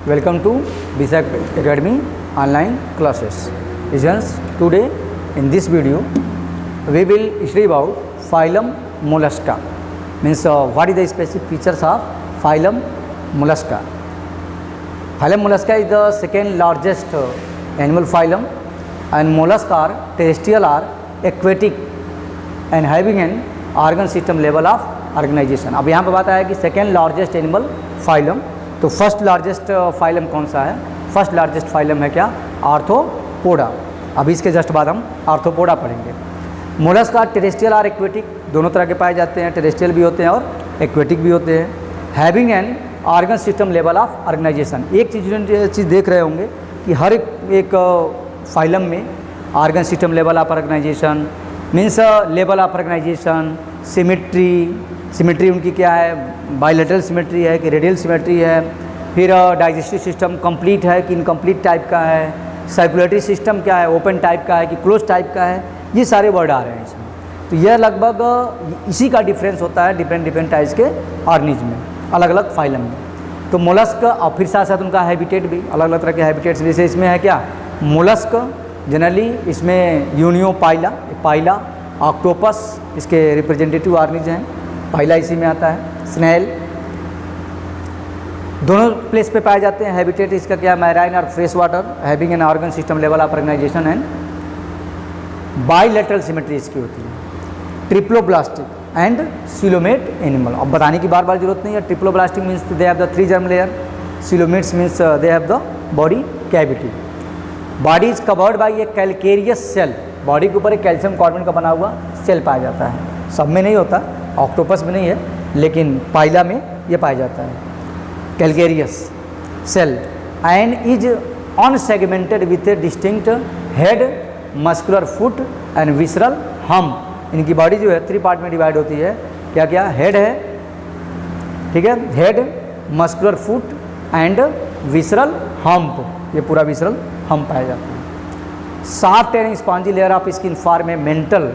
Welcome to BSAC Academy online classes. Students, today in this video we will study about phylum Mollusca. Means what is the specific features of phylum Mollusca. Phylum Mollusca is the second largest animal phylum, and mollusks are terrestrial or aquatic and having an organ system level of organisation. अब यहाँ पर बात आया कि second largest animal phylum, तो first largest phylum कौन सा है? फर्स्ट लार्जेस्ट फाइलम है क्या? आर्थ्रोपोडा. अभी इसके जस्ट बाद हम आर्थ्रोपोडा पढ़ेंगे. मोलस्क का टेरेस्ट्रियल और एक्वेटिक दोनों तरह के पाए जाते हैं. टेरेस्ट्रियल भी होते हैं और एक्वेटिक भी होते हैं. Having an organ system level of organisation. एक चीज़ देख रहे होंगे कि हर एक फाइलम में organ system level of organisation means level of organisation, symmetry उनकी क्या है? बायलैटरल सिमेट्री है कि रेडियल सिमेट्री है. फिर डाइजेस्टिव सिस्टम कंप्लीट है कि इनकम्प्लीट टाइप का है. सर्कुलेटरी सिस्टम क्या है? ओपन टाइप का है कि क्लोज टाइप का है. ये सारे वर्ड आ रहे हैं इसमें. तो यह लगभग इसी का डिफरेंस होता है डिफरेंट टाइप्स के ऑर्गेनिज्म में, अलग अलग फाइलम में. तो मोलस्क और फिर साथ साथ उनका हैबिटेट भी अलग अलग तरह के हैबिटेट्स. जैसे इसमें है क्या? मोलस्क जनरली इसमें यूनियोपाइला, पाइला, ऑक्टोपस इसके रिप्रेजेंटेटिव ऑर्गेनिज्म हैं. पाइला इसी में आता है. स्नेल दोनों प्लेस पे पाए जाते हैं. हैबिटेट इसका क्या? मैराइन और fresh water, having an organ system level of organisation and bilateral symmetry इसकी होती है. Triploblastic and coelomate animal. अब बताने की बार बार जरूरत नहीं है. Triploblastic means they have the 3 germ layer. Coelomates means they have the body cavity. Body is covered by a calcareous shell. Body के ऊपर एक कैल्शियम कार्बोनेट का बना हुआ सेल पाया जाता है. सब में नहीं होता, ऑक्टोपस में नहीं है, लेकिन पाइला में ये पाया जाता है. Calcareous shell and is unsegmented with a distinct head, muscular foot and visceral hump. इनकी बॉडी जो है 3 पार्ट में डिवाइड होती है. क्या क्या? हेड है, ठीक है, head, muscular foot and visceral hump. ये पूरा विसरल हम्प पाया जाता है. Soft and spongy layer of skin form A mental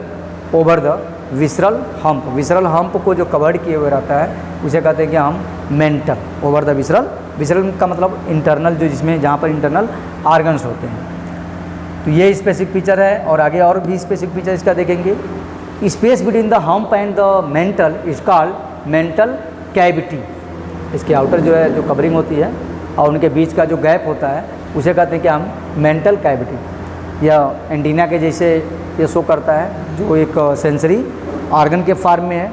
over the visceral hump. Visceral hump को जो कवर्ड किए हुए रहता है उसे कहते हैं कि हम mental over the visceral. Visceral का मतलब इंटरनल, जो जिसमें जहाँ पर इंटरनल ऑर्गन्स होते हैं. तो ये स्पेसिफिक फीचर है. और आगे और भी स्पेसिफिक फीचर इसका देखेंगे. Space between the hump and the mental is called mantle cavity. इसके आउटर जो है, जो कवरिंग होती है और उनके बीच का जो गैप होता है उसे कहते हैं कि हम मेंटल कैविटी. या एंटीना के जैसे ये शो करता है, जो एक सेंसरी ऑर्गन के फॉर्म में है.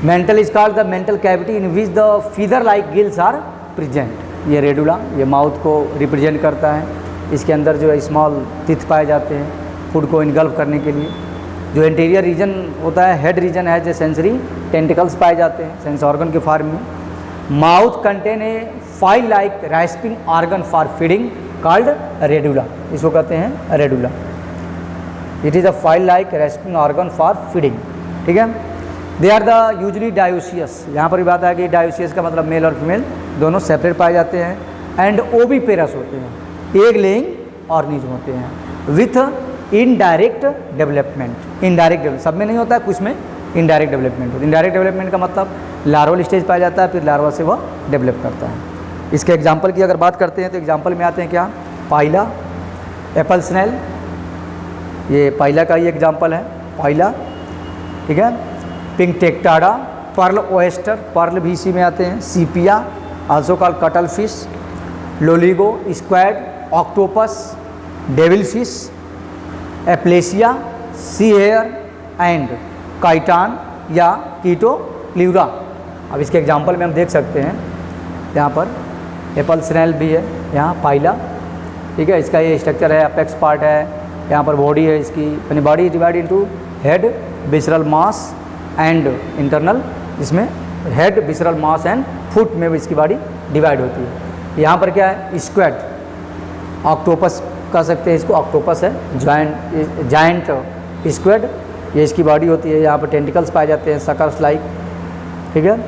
Mantle is called the mantle cavity in which the feather like gills are present. ये रेडुला, ये माउथ को रिप्रेजेंट करता है. इसके अंदर जो है स्मॉल टीथ पाए जाते हैं फूड को इनगल्फ करने के लिए. जो इंटीरियर रीजन होता है, हेड रीजन है, जो सेंसरी टेंटिकल्स पाए जाते हैं सेंस ऑर्गन के फॉर्म में. Mouth contain a file like rasping organ for feeding called radula. इसको कहते हैं radula. It is a file like rasping organ for feeding. ठीक है. They are the usually dioecious. यहाँ पर भी बात है कि डायोसियस का मतलब मेल और फीमेल दोनों सेपरेट पाए जाते हैं. एंड ओविपेरस होते हैं, एग लेइंग ऑर्गेनिज्म होते हैं with indirect development. Indirect develop सब में नहीं होता है, कुछ में इनडायरेक्ट डेवलपमेंट होता है. इनडायरेक्ट डेवलपमेंट का मतलब लार्वल स्टेज पाया जाता है, फिर लार्वा से वह डेवलप करता है. इसके एग्जाम्पल की अगर बात करते हैं तो एग्जाम्पल में आते हैं क्या? पाइला, एप्पल स्नेल. ये पाइला का ही एग्जाम्पल है, पाइला. ठीक है. पिंकटेक्टाडा, पर्ल ओएस्टर, पर्ल भी इसी में आते हैं. Sepia, also called cuttlefish, loligo, squid, octopus, devil fish, aplysia, sea hare and chiton या कीटोप्ल्यूरा. अब इसके एग्जाम्पल में हम देख सकते हैं यहाँ पर एप्पल स्नेल भी है, यहाँ पाइला. ठीक है. इसका ये स्ट्रक्चर है, अपेक्स पार्ट है, यहाँ पर बॉडी है इसकी. यानी body divide into head, visceral mass and internal. इसमें head, visceral mass and foot में भी इसकी बॉडी डिवाइड होती है. यहाँ पर क्या है? स्क्वैड, ऑक्टोपस कह सकते हैं इसको. ऑक्टोपस है, जायंट स्क्वैड. ये इसकी बॉडी होती है. यहाँ पर टेंटिकल्स पाए जाते हैं, सकर्स लाइक. ठीक है.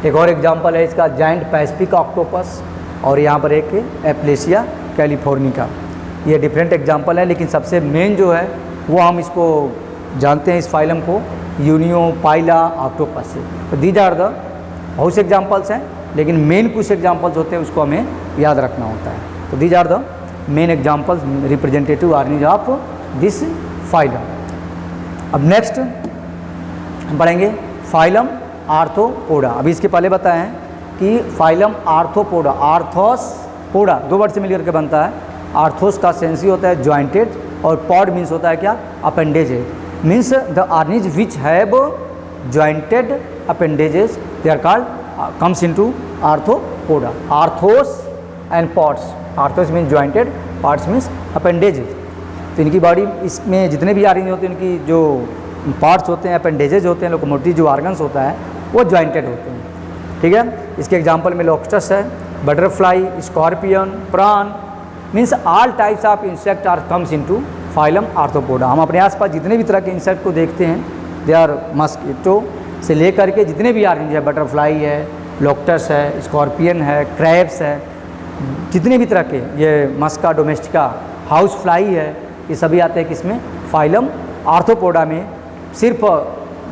एक और एग्जाम्पल है इसका, जायंट पैसिफिक ऑक्टोपस. और यहाँ पर एक एप्लेसिया कैलिफोर्निका. ये डिफरेंट एग्जाम्पल है, लेकिन सबसे मेन जो है वो हम इसको जानते हैं, इस फाइलम को यूनियोपाइला ऑक्टोपस से. तो दीज आर द बहुत से एग्जाम्पल्स हैं. लेकिन मेन कुछ एग्जाम्पल्स होते हैं उसको हमें याद रखना होता है। तो these are the main examples representative organism of this phylum. अब नेक्स्ट हम पढ़ेंगे फाइलम आर्थ्रोपोडा। अभी इसके पहले बताए हैं कि फाइलम आर्थ्रोपोडा, आर्थोस पोडा 2 वर्ड से मिलकर के बनता है। आर्थोस का सेंस ही होता है जॉइंटेड और पॉड मीन्स होता है क्या, appendages. Means the organism which have jointed appendages they are called comes into arthropoda. Arthos and pods, arthos means jointed, pods means appendages. तो इनकी बॉडी इसमें जितने भी ऑर्गन होते हैं उनकी जो पार्ट्स होते हैं, अपेंडेजेज होते हैं, लोकोमोटिव जो ऑर्गन्स होता है वो जॉइंटेड होते हैं। ठीक है, इसके एग्जांपल में लोकस्टस है, butterfly, scorpion, prawn means all types of insect are comes into phylum Arthropoda. हम अपने आसपास जितने भी तरह के इंसेक्ट को देखते हैं दे आर मस्कीटो से लेकर के जितने भी ऑर्गन है, बटरफ्लाई है, लोकस्टस है, स्कॉर्पियन है, क्रैब्स है, जितने भी तरह के, ये मस्का डोमेस्टिका, हाउस फ्लाई है, ये सभी आते हैं किसमें, फाइलम आर्थ्रोपोडा में। सिर्फ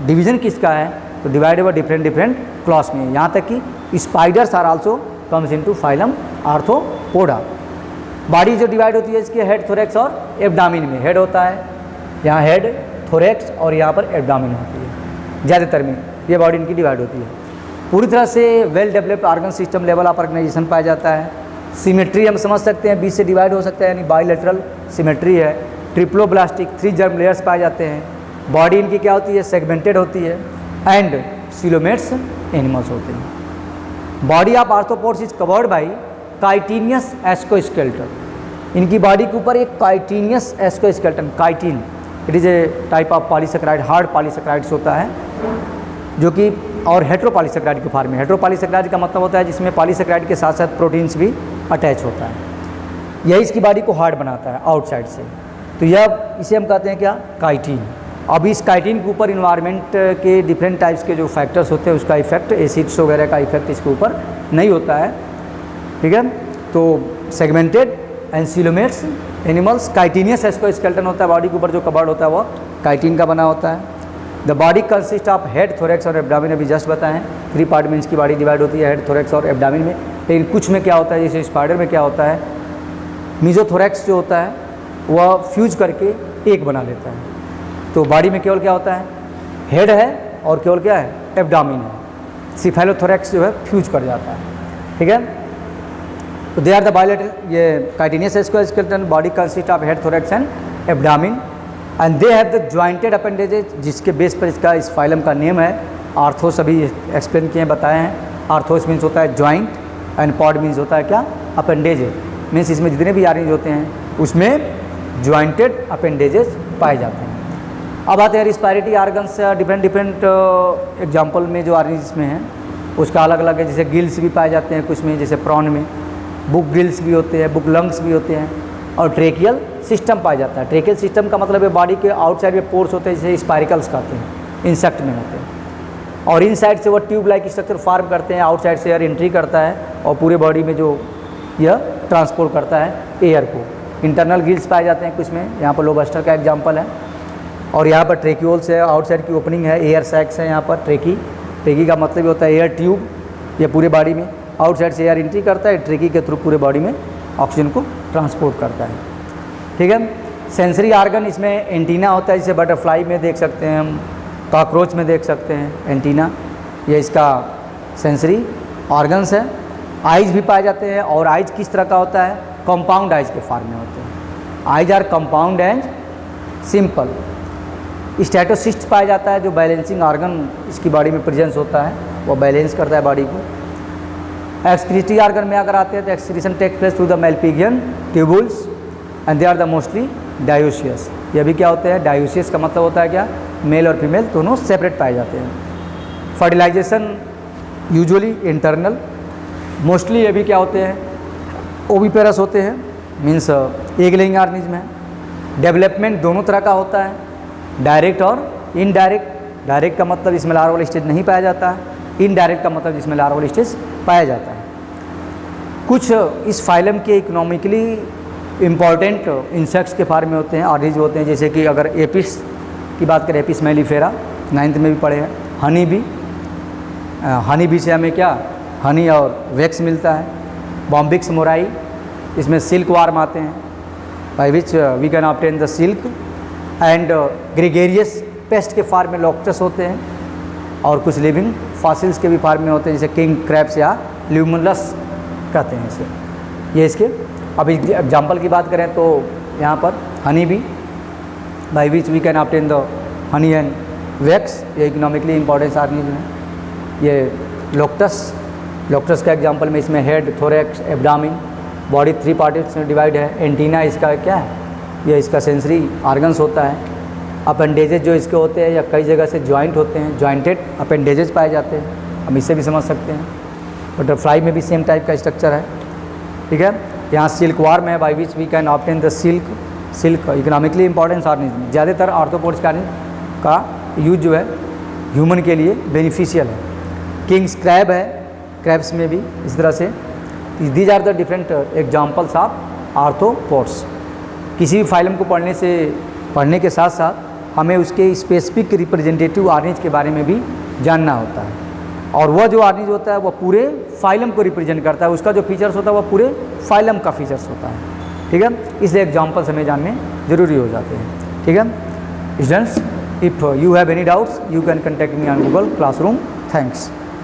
डिवीज़न किसका है तो divide over different different class में, यहाँ तक कि spiders are also comes into phylum Arthropoda. Body जो डिवाइड होती है इसके हेड, थोरैक्स और एब्डामिन में। हेड होता है यहाँ, हेड, थोरैक्स और यहाँ पर एब्डामिन होती है ज़्यादातर में, ये बॉडी इनकी डिवाइड होती है। पूरी तरह से well developed organ system level of organisation पाया जाता है। सिमेट्री हम समझ सकते हैं, बीच से डिवाइड हो सकता है यानी बाइलेटरल सिमेट्री है। ट्रिप्लोब्लास्टिक 3 जर्म लेयर्स पाए जाते हैं। बॉडी इनकी क्या होती है, सेगमेंटेड होती है एंड सिलोमेट्स एनिमल्स होते हैं। Body of arthropods is covered by chitinous exoskeleton. इनकी बॉडी के ऊपर एक chitinous exoskeleton, chitin it is a type of polysaccharide, hard polysaccharides होता है जो कि, और हेट्रोपॉलीसेकेराइड के फॉर्म में। हेट्रोपॉलीसेकेराइड का मतलब होता है जिसमें पॉलीसेकेराइड के साथ साथ प्रोटीन्स भी अटैच होता है, यही इसकी बॉडी को हार्ड बनाता है आउटसाइड से। तो यह इसे हम कहते हैं क्या, काइटिन। अब इस काइटिन के ऊपर इन्वायरमेंट के डिफरेंट टाइप्स के जो फैक्टर्स होते हैं उसका इफेक्ट, एसिड्स वगैरह का इफेक्ट इसके ऊपर नहीं होता है। ठीक है, तो segmented and coelomates animals, chitinous exoskeleton होता है बॉडी के ऊपर जो कवर्ड होता है वो काइटिन का बना होता है। The body consist of head, thorax और एब्डामिन। अभी जस्ट बताएं 3 पार्ट में इसकी बॉडी डिवाइड होती है, हेड, थोरैक्स और एब्डामिन में। लेकिन कुछ में क्या होता है, जैसे स्पाइडर में क्या होता है, मीजोथोरैक्स जो होता है वह फ्यूज करके एक बना लेता है। तो बॉडी में केवल क्या होता है, हेड है और केवल क्या है, एब्डामिन है। सिफेलोथोरैक्स जो है फ्यूज कर जाता है। ठीक है, तो दे आर द बायलेटरल, ये chitinous exoskeleton, body consist of head, thorax and abdomen and they have the jointed appendages, जिसके बेस पर इसका इस फाइलम का नेम है आर्थोस। अभी एक्सप्लेन किए बताए हैं। आर्थोस मीन्स होता है जॉइंट एंड पॉड मीन्स होता है क्या, अपेंडेजेज। मीन्स इसमें जितने भी ऑर्गन्स होते हैं उसमें जॉइंटेड अपेंडेजेज पाए जाते हैं। अब आते हैं रिस्पायरेटरी ऑर्गन्स, डिफरेंट एग्जाम्पल में जो ऑर्गन्स इसमें हैं उसका अलग अलग है। जैसे गिल्स भी पाए जाते हैं कुछ में, जैसे प्रॉन में बुक गिल्स भी होते हैं, बुक लंग्स भी होते हैं, और ट्रेकियल सिस्टम पाया जाता है। ट्रेकियल सिस्टम का मतलब है बॉडी के आउटसाइड में पोर्स होते हैं जैसे स्पाइरिकल्स कहते हैं, इंसेक्ट में होते हैं, और इनसाइड से वो ट्यूब लाइक स्ट्रक्चर फॉर्म करते हैं। आउटसाइड से एयर एंट्री करता है और पूरे बॉडी में जो यह ट्रांसपोर्ट करता है एयर को। इंटरनल गिल्स पाए जाते हैं कुछ में, यहाँ पर लोबस्टर का एग्जाम्पल है। और यहाँ पर ट्रेक्यूल्स है, आउटसाइड की ओपनिंग है, एयर सैक्स है। यहाँ पर ट्रेकी का मतलब होता है एयर ट्यूब, ये पूरे बॉडी में आउटसाइड से एयर एंट्री करता है, ट्रेकी के थ्रू पूरे बॉडी में ऑक्सीजन को ट्रांसपोर्ट करता है। ठीक है, सेंसरी ऑर्गन इसमें एंटीना होता है, जैसे बटरफ्लाई में देख सकते हैं हम, कॉकरोच में देख सकते हैं एंटीना, ये इसका सेंसरी ऑर्गन्स है। आइज भी पाए जाते हैं, और आइज किस तरह का होता है, कंपाउंड आइज के फॉर्म में होते हैं। Eyes are compound and simple. Statocyst पाया जाता है, जो बैलेंसिंग ऑर्गन इसकी बॉडी में प्रेजेंस होता है, वो बैलेंस करता है बॉडी को। एक्सक्रीटरी ऑर्गन में अगर आते हैं तो excretion take place through the malpighian tubules and they are the mostly dioecious. ये भी क्या होते हैं, डायोसियस का मतलब होता है क्या, मेल और फीमेल दोनों सेपरेट पाए जाते हैं। फर्टिलाइजेशन यूजुअली इंटरनल, मोस्टली ये भी क्या होते हैं, ओविपेरस होते हैं, मीन्स एग लेइंग ऑर्गेनिज्म है। डेवलपमेंट दोनों तरह का होता है, डायरेक्ट और इनडायरेक्ट। डायरेक्ट का मतलब इसमें लार्वल स्टेज नहीं पाया जाता है, इनडायरेक्ट का मतलब जिसमें लार्वल स्टेज पाया जाता है। कुछ इस फाइलम के इकोनॉमिकली इम्पॉर्टेंट इंसेक्ट्स के फॉर्म में होते हैं, ऑर्गेनिज्म होते हैं, जैसे कि अगर एपिस की बात करें, एपिस मेलिफेरा 9th में भी पढ़े हैं। हनी बी से हमें क्या हनी और वैक्स मिलता है। बॉम्बिक्स मोराई, इसमें सिल्क वार्म आते हैं, by which we can obtain the silk. And gregarious pest के फार्म में लॉक्टस होते हैं, और कुछ लिविंग फॉसिल्स के भी फार्म में होते हैं, जैसे किंग क्रैब्स या ल्यूमुलस कहते हैं इसे। ये इसके अब एग्जाम्पल की बात करें तो यहाँ पर honey bee, by which we can obtain the honey and wax, ये इकोनॉमिकली इंपॉर्टेंट ऑर्गेनिज्म है। ये लोक्टस, लोक्टस का एग्जांपल में इसमें head, thorax, abdomen, body 3 parts में डिवाइड है। एंटीना इसका क्या है, ये इसका सेंसरी ऑर्गन्स होता है। अपेंडेजेज जो इसके होते हैं या कई जगह से जॉइंट होते हैं, जॉइंटेड अपेंडेजेज पाए जाते हैं, हम इससे भी समझ सकते हैं। बटरफ्लाई में भी सेम टाइप का स्ट्रक्चर है, ठीक है। यहाँ सिल्क वार्म है, by which we can obtain the silk. Silk economically important organism, ज़्यादातर आर्थ्रोपोड्स का यूज जो है ह्यूमन के लिए बेनिफिशियल है। किंग्स क्रैब है, क्रैब्स में भी इस तरह से। These are the different examples of arthropods. किसी भी फाइलम को पढ़ने के साथ साथ हमें उसके स्पेसिफिक रिप्रेजेंटेटिव ऑर्गेनिज के बारे में भी जानना होता है, और वह जो ऑर्गेनिज होता है वह पूरे फाइलम को रिप्रेजेंट करता है, उसका जो फीचर्स होता है वह पूरे फाइलम का फीचर्स होता है, ठीक है। इसलिए एग्जाम्पल्स हमें जानने जरूरी हो जाते हैं, ठीक है। Students, if you have any doubts you can contact me on Google classroom. Thanks.